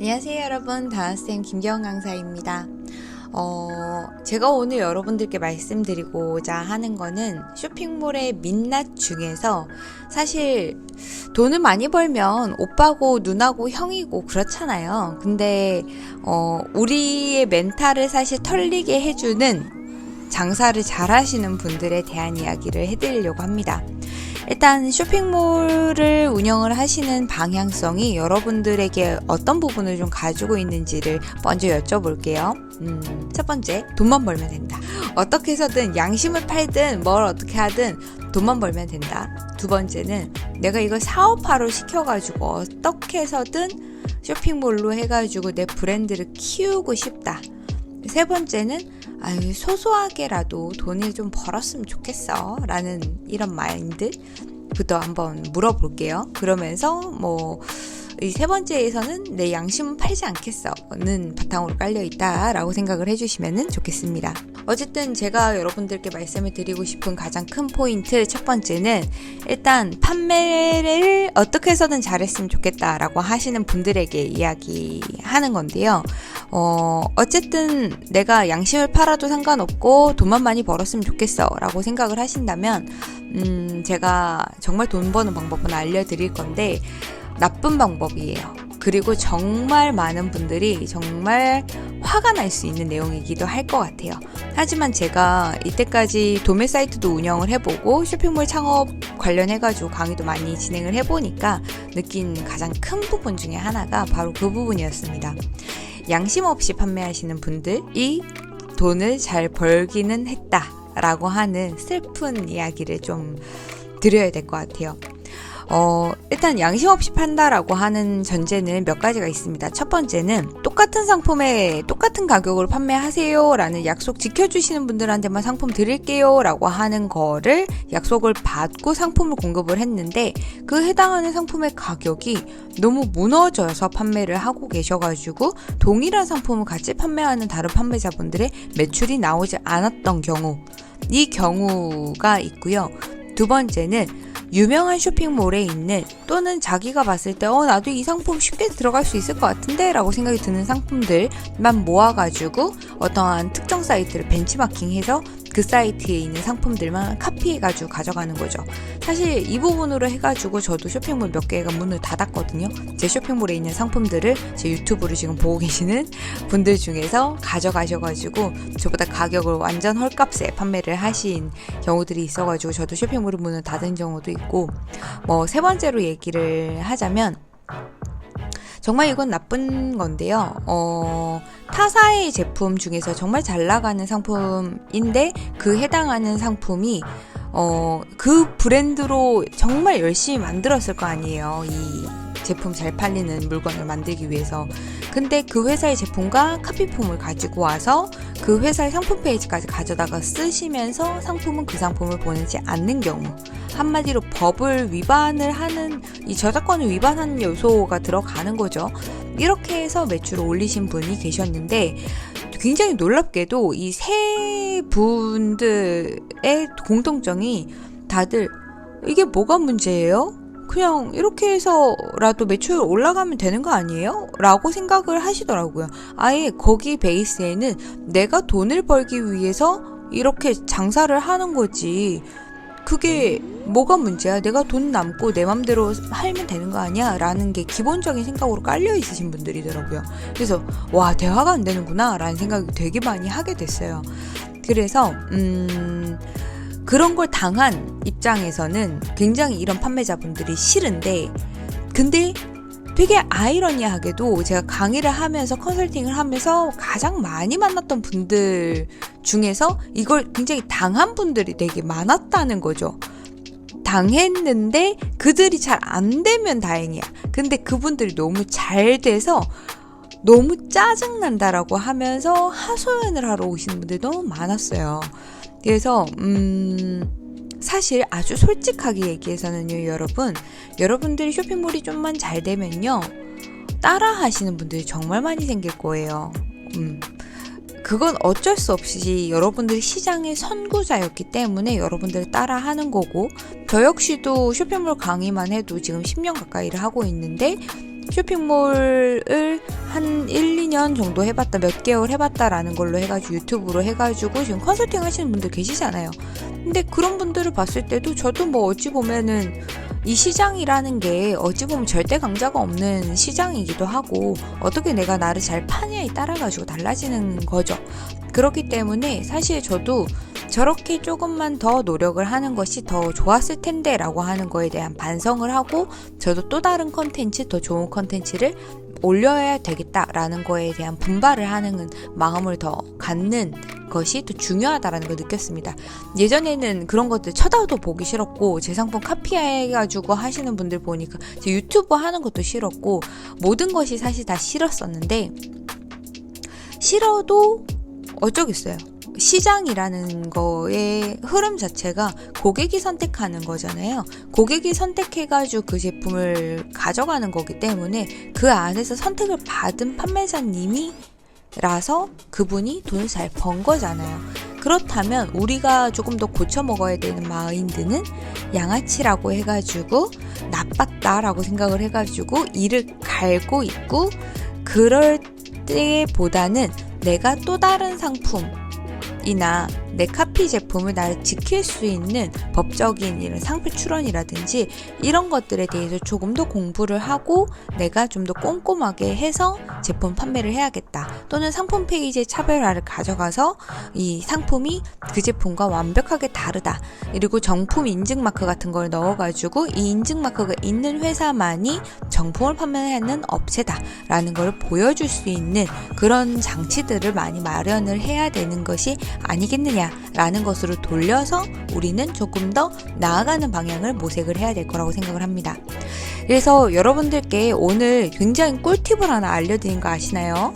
안녕하세요 여러분, 다나쌤 김경 강사입니다. 제가 오늘 여러분들께 말씀드리고자 하는 거는 쇼핑몰의 민낯 중에서 사실 돈을 많이 벌면 오빠고 누나고 형이고 그렇잖아요. 근데 우리의 멘탈을 사실 털리게 해주는 장사를 잘 하시는 분들에 대한 이야기를 해드리려고 합니다. 일단 쇼핑몰을 운영을 하시는 방향성이 여러분들에게 어떤 부분을 좀 가지고 있는지를 먼저 여쭤볼게요. 첫 번째, 돈만 벌면 된다. 어떻게 해서든 양심을 팔든 뭘 어떻게 하든 돈만 벌면 된다. 두 번째는 내가 이걸 사업화로 시켜가지고 어떻게 해서든 쇼핑몰로 해가지고 내 브랜드를 키우고 싶다. 세 번째는 소소하게라도 돈을 좀 벌었으면 좋겠어 라는 이런 마인드부터 한번 물어볼게요. 그러면서 이 세 번째에서는 내 양심은 팔지 않겠어는 바탕으로 깔려있다 라고 생각을 해주시면 좋겠습니다. 어쨌든 제가 여러분들께 말씀을 드리고 싶은 가장 큰 포인트 첫 번째는 일단 판매를 어떻게 해서든 잘했으면 좋겠다 라고 하시는 분들에게 이야기하는 건데요. 어쨌든 내가 양심을 팔아도 상관없고 돈만 많이 벌었으면 좋겠어 라고 생각을 하신다면 제가 정말 돈 버는 방법은 알려드릴 건데 나쁜 방법이에요. 그리고 정말 많은 분들이 정말 화가 날 수 있는 내용이기도 할 것 같아요. 하지만 제가 이때까지 도매 사이트도 운영을 해보고 쇼핑몰 창업 관련해가지고 강의도 많이 진행을 해보니까 느낀 가장 큰 부분 중에 하나가 바로 그 부분이었습니다. 양심 없이 판매하시는 분들이 돈을 잘 벌기는 했다라고 하는 슬픈 이야기를 좀 드려야 될 것 같아요. 일단 양심 없이 판다라고 하는 전제는 몇 가지가 있습니다. 첫 번째는 똑같은 상품에 똑같은 가격으로 판매하세요 라는 약속 지켜주시는 분들한테만 상품 드릴게요 라고 하는 거를 약속을 받고 상품을 공급을 했는데 그 해당하는 상품의 가격이 너무 무너져서 판매를 하고 계셔가지고 동일한 상품을 같이 판매하는 다른 판매자분들의 매출이 나오지 않았던 경우, 이 경우가 있고요. 두 번째는 유명한 쇼핑몰에 있는 또는 자기가 봤을 때 나도 이 상품 쉽게 들어갈 수 있을 것 같은데 라고 생각이 드는 상품들만 모아가지고 어떠한 특정 사이트를 벤치마킹해서 그 사이트에 있는 상품들만 카피해가지고 가져가는 거죠. 사실 이 부분으로 해가지고 저도 쇼핑몰 몇 개가 문을 닫았거든요. 제 쇼핑몰에 있는 상품들을 제 유튜브를 지금 보고 계시는 분들 중에서 가져가셔가지고 저보다 가격을 완전 헐값에 판매를 하신 경우들이 있어가지고 저도 쇼핑몰의 문을 닫은 경우도 있고, 세 번째로 얘기를 하자면 정말 이건 나쁜 건데요. 타사의 제품 중에서 정말 잘 나가는 상품인데 그 해당하는 상품이 그 브랜드로 정말 열심히 만들었을 거 아니에요. 이 제품 잘 팔리는 물건을 만들기 위해서. 근데 그 회사의 제품과 카피품을 가지고 와서 그 회사의 상품 페이지까지 가져다가 쓰시면서 상품은 그 상품을 보내지 않는 경우, 한마디로 법을 위반을 하는, 이 저작권을 위반하는 요소가 들어가는 거죠. 이렇게 해서 매출을 올리신 분이 계셨는데 굉장히 놀랍게도 이 세 분들의 공통점이 다들 이게 뭐가 문제예요? 그냥 이렇게 해서라도 매출 올라가면 되는 거 아니에요? 라고 생각을 하시더라고요. 아예 거기 베이스에는 내가 돈을 벌기 위해서 이렇게 장사를 하는 거지, 그게 뭐가 문제야? 내가 돈 남고 내 맘대로 살면 되는 거 아니야? 라는 게 기본적인 생각으로 깔려 있으신 분들이더라고요. 그래서 대화가 안 되는구나 라는 생각이 되게 많이 하게 됐어요. 그래서 그런 걸 당한 입장에서는 굉장히 이런 판매자분들이 싫은데, 근데 되게 아이러니하게도 제가 강의를 하면서 컨설팅을 하면서 가장 많이 만났던 분들 중에서 이걸 굉장히 당한 분들이 되게 많았다는 거죠. 당했는데 그들이 잘 안 되면 다행이야. 근데 그분들이 너무 잘 돼서 너무 짜증난다라고 하면서 하소연을 하러 오시는 분들이 너무 많았어요. 그래서 사실 아주 솔직하게 얘기해서는요, 여러분들이 쇼핑몰이 좀만 잘 되면요, 따라 하시는 분들이 정말 많이 생길 거예요. 그건 어쩔 수 없이 여러분들이 시장의 선구자였기 때문에 여러분들을 따라 하는 거고, 저 역시도 쇼핑몰 강의만 해도 지금 10년 가까이를 하고 있는데 쇼핑몰을 한 년 정도 해봤다, 몇 개월 해봤다라는 걸로 해가지고 유튜브로 해가지고 지금 컨설팅 하시는 분들 계시잖아요. 근데 그런 분들을 봤을 때도 저도 뭐 어찌 보면은 이 시장이라는 게 어찌 보면 절대 강자가 없는 시장이기도 하고 어떻게 내가 나를 잘 파냐에 따라가지고 달라지는 거죠. 그렇기 때문에 사실 저도 저렇게 조금만 더 노력을 하는 것이 더 좋았을 텐데 라고 하는 거에 대한 반성을 하고 저도 또 다른 컨텐츠, 더 좋은 컨텐츠를 올려야 되겠다라는 거에 대한 분발을 하는 마음을 더 갖는 것이 더 중요하다라는 걸 느꼈습니다. 예전에는 그런 것들 쳐다도 보기 싫었고 제 상품 카피해가지고 하시는 분들 보니까 제 유튜브 하는 것도 싫었고 모든 것이 사실 다 싫었었는데 싫어도 어쩌겠어요. 시장이라는 거의 흐름 자체가 고객이 선택하는 거잖아요. 고객이 선택해가지고 그 제품을 가져가는 거기 때문에 그 안에서 선택을 받은 판매자님이 라서 그분이 돈을 잘 번 거잖아요. 그렇다면 우리가 조금 더 고쳐 먹어야 되는 마인드는 양아치라고 해가지고 나빴다라고 생각을 해가지고 이를 갈고 있고 그럴 때보다는 내가 또 다른 상품이나 내 카피 제품을 나를 지킬 수 있는 법적인 이런 상표 출원이라든지 이런 것들에 대해서 조금 더 공부를 하고 내가 좀 더 꼼꼼하게 해서 제품 판매를 해야겠다. 또는 상품 페이지의 차별화를 가져가서 이 상품이 그 제품과 완벽하게 다르다. 그리고 정품 인증 마크 같은 걸 넣어가지고 이 인증 마크가 있는 회사만이 정품을 판매하는 업체다 라는 걸 보여줄 수 있는 그런 장치들을 많이 마련을 해야 되는 것이 아니겠느냐 라는 것으로 돌려서 우리는 조금 더 나아가는 방향을 모색을 해야 될 거라고 생각을 합니다. 그래서 여러분들께 오늘 굉장히 꿀팁을 하나 알려드린 거 아시나요?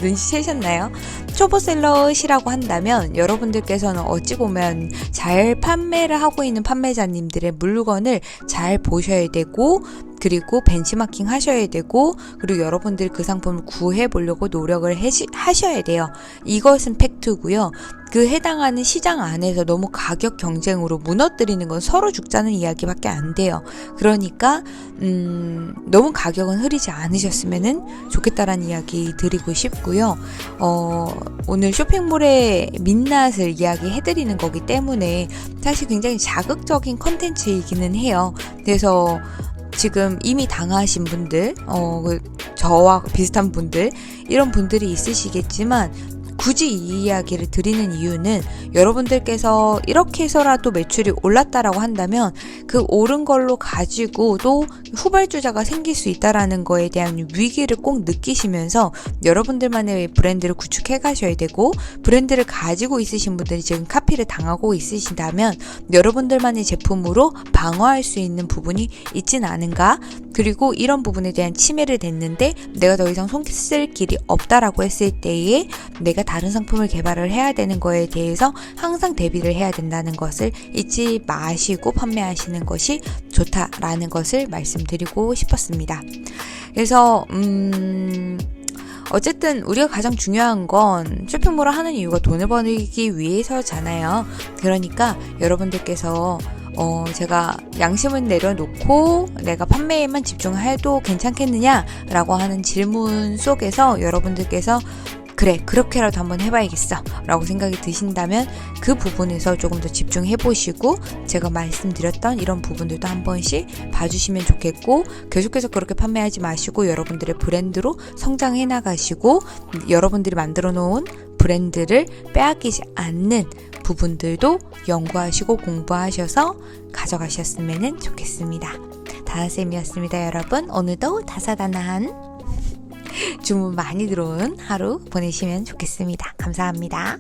눈치채셨나요? 초보셀러시라고 한다면 여러분들께서는 어찌 보면 잘 판매를 하고 있는 판매자님들의 물건을 잘 보셔야 되고 그리고 벤치마킹 하셔야 되고 그리고 여러분들 그 상품을 구해 보려고 노력을 하셔야 돼요. 이것은 팩트고요. 그 해당하는 시장 안에서 너무 가격 경쟁으로 무너뜨리는 건 서로 죽자는 이야기밖에 안 돼요. 그러니까 너무 가격은 흐리지 않으셨으면 좋겠다라는 이야기 드리고 싶고요. 오늘 쇼핑몰의 민낯을 이야기해드리는 거기 때문에 사실 굉장히 자극적인 컨텐츠이기는 해요. 그래서 지금 이미 당하신 분들, 저와 비슷한 분들, 이런 분들이 있으시겠지만 굳이 이 이야기를 드리는 이유는 여러분들께서 이렇게 해서라도 매출이 올랐다라고 한다면 그 오른 걸로 가지고도 후발주자가 생길 수 있다라는 거에 대한 위기를 꼭 느끼시면서 여러분들만의 브랜드를 구축해 가셔야 되고 브랜드를 가지고 있으신 분들이 지금 카피를 당하고 있으신다면 여러분들만의 제품으로 방어할 수 있는 부분이 있진 않은가? 그리고 이런 부분에 대한 침해를 냈는데 내가 더 이상 손 쓸 길이 없다라고 했을 때에 내가 다른 상품을 개발을 해야 되는 거에 대해서 항상 대비를 해야 된다는 것을 잊지 마시고 판매하시는 것이 좋다라는 것을 말씀드리고 싶었습니다. 그래서 어쨌든 우리가 가장 중요한 건 쇼핑몰을 하는 이유가 돈을 벌기 위해서잖아요. 그러니까 여러분들께서 제가 양심을 내려놓고 내가 판매에만 집중해도 괜찮겠느냐라고 하는 질문 속에서 여러분들께서 그래 그렇게라도 한번 해봐야겠어 라고 생각이 드신다면 그 부분에서 조금 더 집중해 보시고 제가 말씀드렸던 이런 부분들도 한 번씩 봐주시면 좋겠고 계속해서 그렇게 판매하지 마시고 여러분들의 브랜드로 성장해 나가시고 여러분들이 만들어 놓은 브랜드를 빼앗기지 않는 부분들도 연구하시고 공부하셔서 가져가셨으면 좋겠습니다. 다나쌤이었습니다. 여러분 오늘도 다사다난한 주문 많이 들어온 하루 보내시면 좋겠습니다. 감사합니다.